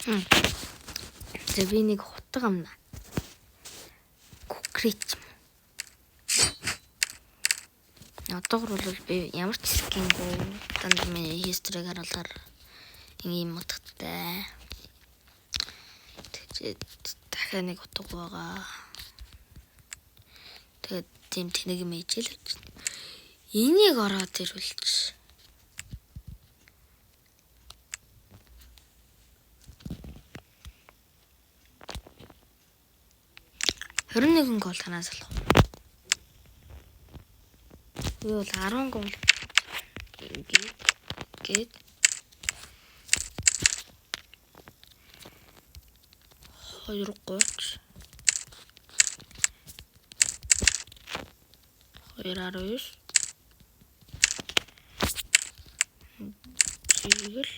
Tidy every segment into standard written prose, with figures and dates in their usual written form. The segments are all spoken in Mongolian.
За би нэг хутга амна. Кукрич. Одоогор бол би ямар ч скингүү дандаа миний history-г харуулахаар ийм утгатай. Тэгээд дахиад нэг утга байгаа. Тэгээд тийм тэнэг юм ижил. Энийг ороод ирүүлж. 21 гол танаас алах. Би бол 10 гол гээд 2-3 2-19 Жигэл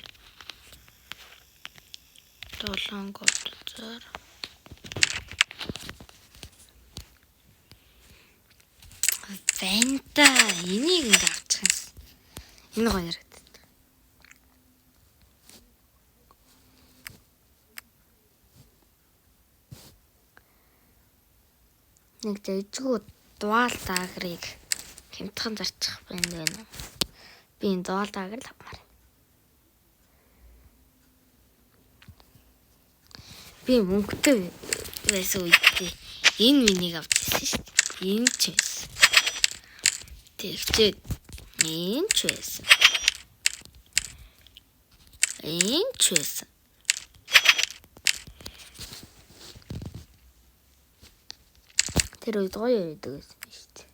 7 гол зар Вента энийг ингэ авчих юм. Энэ гоё ярагддаг. Нэг дэжгүй дуал даагрыг хямдхан зарчих байна. Би энэ дуал даагр л авмаар. Би мөнгөтэй байсан үедээ энэ минийг авч ирсэн шүү дээ. Энэ ч байсан. Тэгчээд энэ ч байсан. Энэ ч байсан. Тэр үед гоё байдаг байсан юм шүү дээ.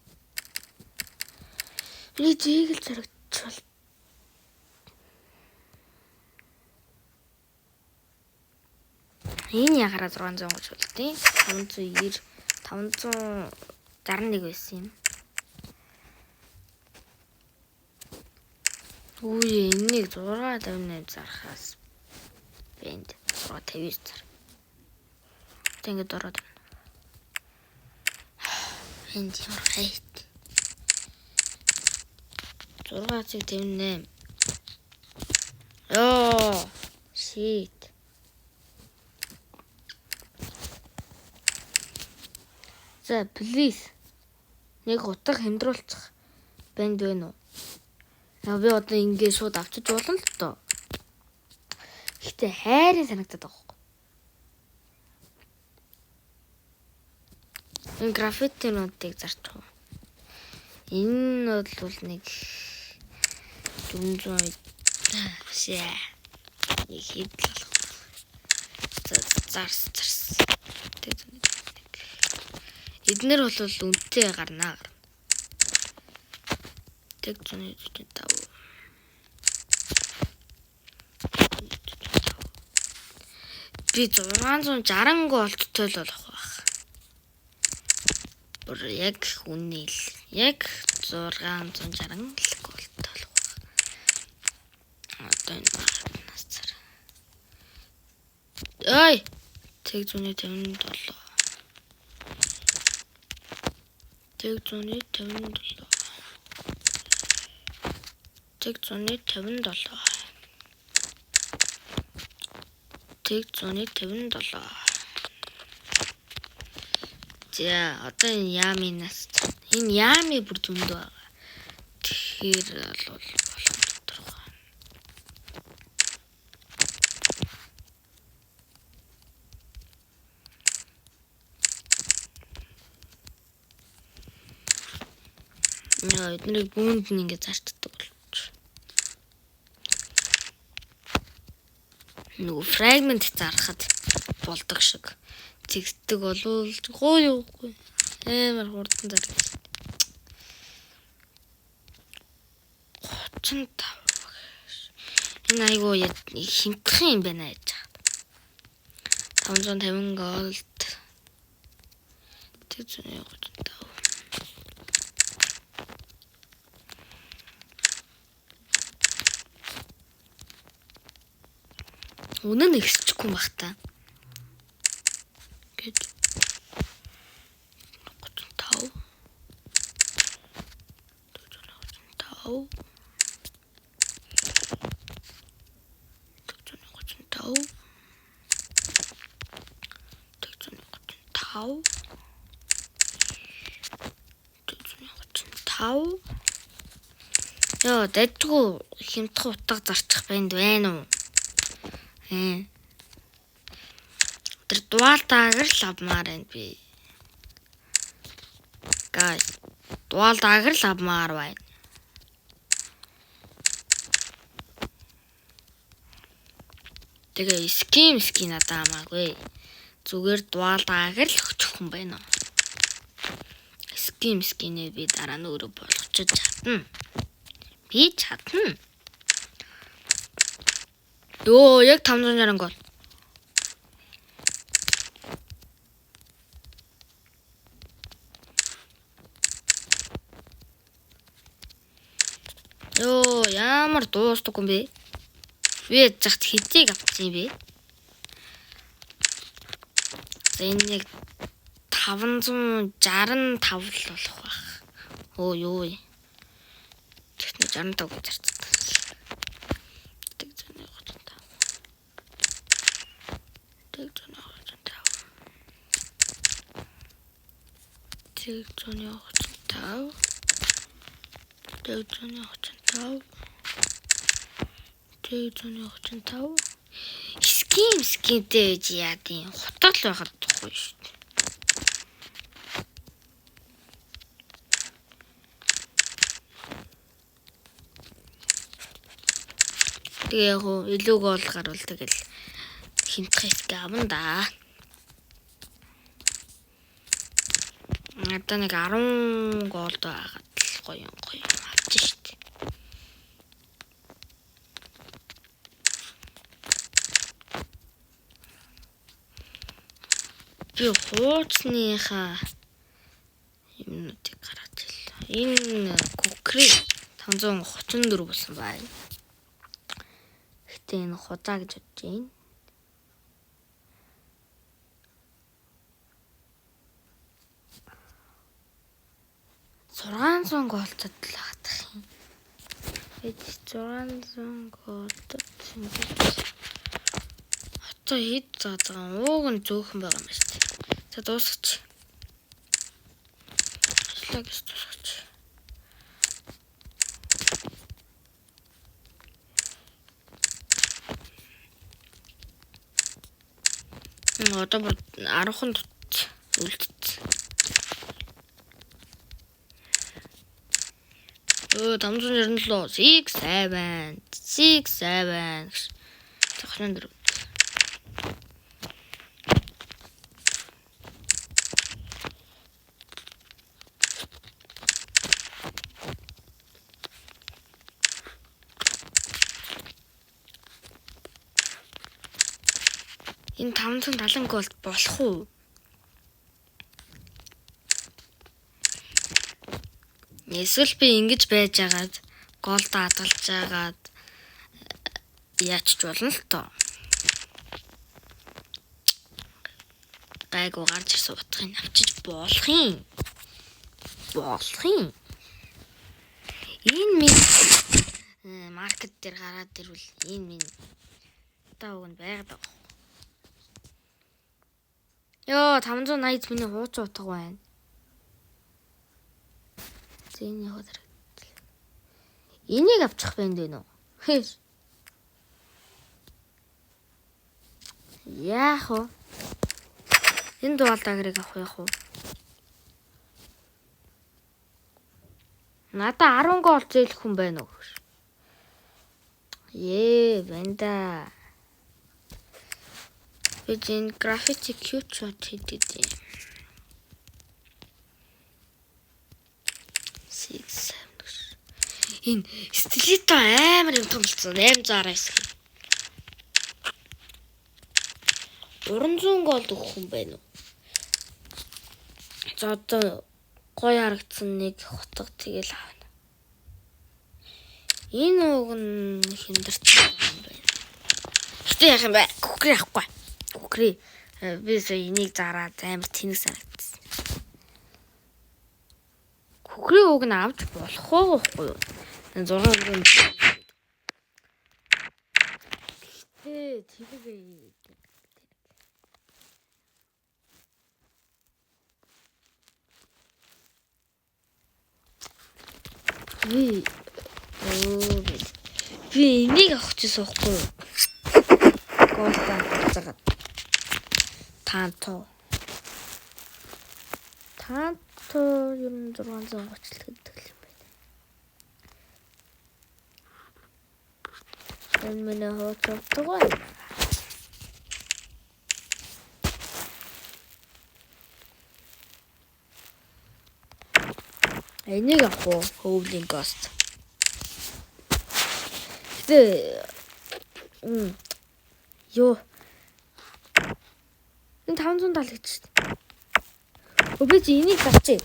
Би зээгэл зарагчвал энэ ягараа 630 болтیں۔ 590 561 байсан юм. Үгүй энийг 658 зархаас бэнд 659 зар. Тэнгид ороод байна. Энд ямар хайт. 658. Йоо, shit. За, please. Нэг утга хэмдрүүлчих бэнд байна уу? Би одоо ингэ шууд авчиж болно л доо. Гэтэ хайрын санагдаад байгаа юм. Энэ граффитинуудыг зарчих. Энэ бол нэг 400 шээ. Нэг хэдл болох. Зарс. Эднэр бол үнэтэй гарнаа. Тэг 145. Би 660 голдтой л болох байх. Бүр яг үнээл. Яг 660 голдтой болох байх. Одоо энэ маркнаас цар. Ой! Тэг 157. Тэг 157. Тэг 157. Тэг 157. За одоо энэ яаминаас энэ яами бүр зөнд байгаа. Тэгэхээр бол тодорхой. Яа, эднийг бүүнд нь ингэ зарчдаг бол. Нөгөө фрагмент зарахад болдог шиг зэгтдэг болвол гоё амар хурдан зардаг. 35. Энэ айгуу хямдхан юм байна яаж. 550 голд. Тэг 135. Үнэн ихсчихгүй юм бах та. Гэт 35. 35. Ёо, дэдгүү хямдхан утга зарчих банд байна уу? Тэр дуалдаагаар л авмаар байна би. Guys, дуалдаагаар л авмаар байна. Тэгээ скин надаа хамаагүй. Зүгээр дуалдаагаар л өгчих юм байна. Скинээ би дараа нь өөрөө болгочих чадна. Би чадна. Ёо, яг 560 гол. Ёо, ямар дуустдаг юм бэ? Би загт хэдийг авчихсан юм бэ? За энэ яг 565 л болох байх. Оо ёо. Техник 65 гэж зарцсан. Скинтэй гэж яадیں۔ Хутгал байхад тухгүй шүү дээ. Тэгээ яг илүү гол гарвал тэгэл хинтх хэсэг авна да. Надаа нэг 10 голд байгаад л гоё авчих шүү дээ. Би хууцныхаа юмнуудыг гаргаж ирлээ. Энэ кукри 534 болсон байна. Гэтэ энэ худаа гэж бодож байна. $600 голдод л хатах юм. Бид 600 голдод ингэж хатаа хэд заагаа ууг нь зөөхөн байгаа юм шүү дээ. За дуусгач. Ажлаа гэж дуусгач. Одоо 10хан үлдсэн. 597 67 зохион дөрөв. Энэ 570 голд болох уу? Эсвэл би ингэж байж агаад голд хадгалж агаад яачч болно л тоо. Гайгүй гарч ирсэн утгыг авчиж болох юм. Энэ минь маркет дээр гараад ирвэл энэ минь таа уг нь байгаад байгаа. Ёо 580 миний хууч утга байна. Зэний ходар. Энийг авчих байна дээ нөө. Яах вэ? Энэ дуалдаагрыг авах яах вэ? Надаа 10 гол зээлэх хүн байна уу? Ванда. Би энэ граффити cute shot хийдэг. 6 энэ стилито амар юм том болсон. 869. 300 голд өгөх юм байна уу? За одоо гоё харагдсан нэг хотго тэгэл авна. Энэ уг нь хиндэрч юм байна. Гэтэ яах юм бэ? Кукри авахгүй. Кукри би сая энийг зараад амар тэнэг санагдсан. Кукри уг нь авч болох уу гэхгүй юу? 600. Тэгтээ Би энийг авах гэсэн байхгүй юу? Голдаа цагаад таанто ер нь 630 л гэдэг юм байна. Энэ миний хооцтой байна. Энийг авах уу? Howling Ghost. Ёо. Энэ 570 гэж шүү дээ. Би чи энийг авчи.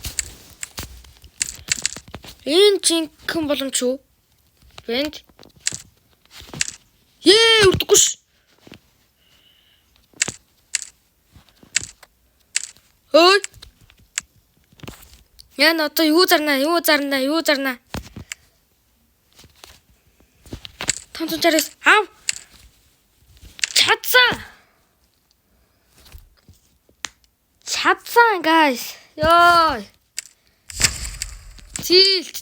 Энэ жинхэнэ боломж юу? Бэнж. Үрдэхгүй ш. Ой. Яна одоо юу зарна? 560 ав. Чадсан guys. Ёо. Tilt.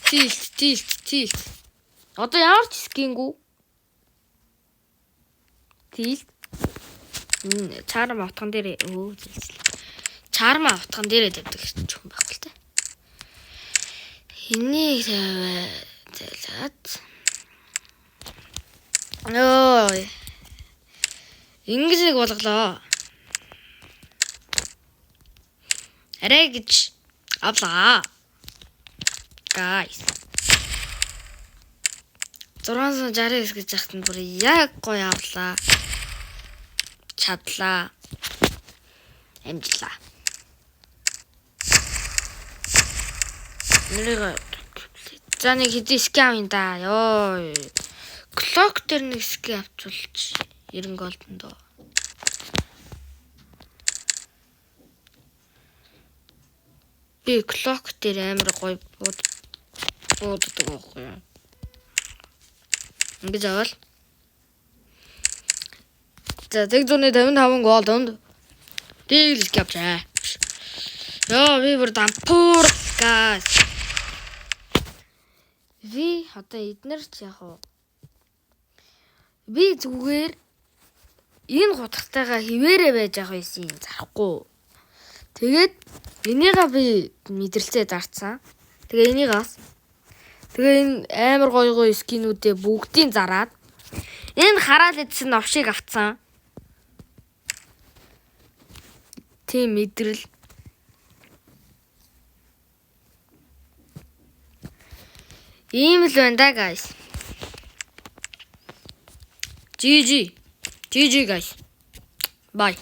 Одоо ямар ч скингүү? Tilt. Чарм автхан дээр Чарм автхан дээр тавьдаг юм байх л та. Энийг тавиад. Ой. Инглийг болголоо. Арай гэж авлаа. Guys. 669 гэж яхад нь бүр яг гоё авлаа. Чадлаа. Амжлаа. Нэрээ. За нэг хэдий скам юм да. Ёо. Клок дээр нэг скам авчулч 90 голдон доо. Би клок дээр амар гоё бууддаг байхгүй юу? Ингэж авал. За 155 голдонд дийлс авчаа. Ёо би бүр дампуур газ. Ви одоо эднэрч яах вэ? Би зүгээр энэ гутгатайгаа хിവэрэ байж байгаа юм зарахгүй. Тэгээд энийгээ би мэдрэлцээ зарцсан. Тэгээ энийгээс энэ амар гоё скинүүдээ бүгдийг зараад энэ хараад идсэн новшиг авцсан. Тийм мэдрэл. Ийм л байна да guys. GG guys. Bye.